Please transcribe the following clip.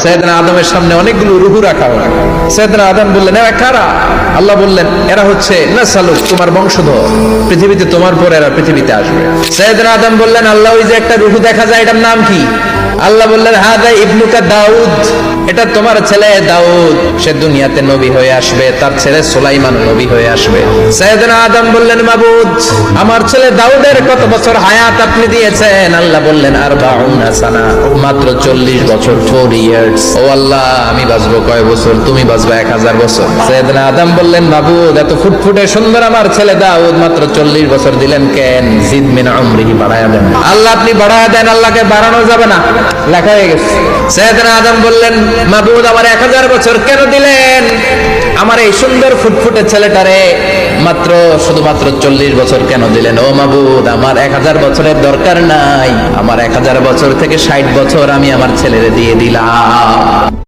সাইয়েদনা আদমের সামনে অনেকগুলো রূহ রাখা হলো। সাইয়েদনা আদম বললেন, এরা কারা? আল্লাহ বললেন, এরা হচ্ছে নাসালুক, তোমার বংশধর, পৃথিবীতে তোমার পরে এরা পৃথিবীতে আসবে। সাইয়েদনা আদম বললেন, আল্লাহ ওই যে একটা রূহ দেখা যায়, এটার নাম কি? আল্লাহ বললেন, হাদা ইবনুকা দাউদ, এটা তোমার ছেলে দাউদ, সে দুনিয়াতে নবী হয়ে আসবে, তার ছেলে সুলাইমান নবী হয়ে আসবে। সাইয়েদনা আদম বললেন, মাবুদ, আমার ছেলে দাউদের কত বছর হায়াত আপনি দিয়েছেন? আল্লাহ বললেন, 40 সানা, মাত্র 40 বছর, 4 ইয়ার্স। ও আল্লাহ, আমি বাঁচবো কয় বছর? তুমি বাঁচবা 1000 বছর। সাইয়েদনা আদম বললেন, মাবুদ, এত ফুটফুটে সুন্দর আমার ছেলে দাউদ, মাত্র 40 বছর দিলেন কেন? জিদ মিন উমরিহি, বাড়ায়া দেন। আল্লাহ আপনি বাড়ায়া দেন, আল্লাহকে বাড়ানো যাবে না, লেখা হয়ে গেছে। সাইয়েদনা আদম বললেন, মাবুদ, আমার 1000 বছর কেন দিলেন? আমার এই সুন্দর ফুটফুটে ছেলেটারে মাত্র শুধুমাত্র 40 বছর কেন দিলেন? ও মাবুদ, আমার 1000 বছরের দরকার নাই, আমার 1000 বছর থেকে 60 বছর আমি আমার ছেলেরে দিয়ে দিলাম।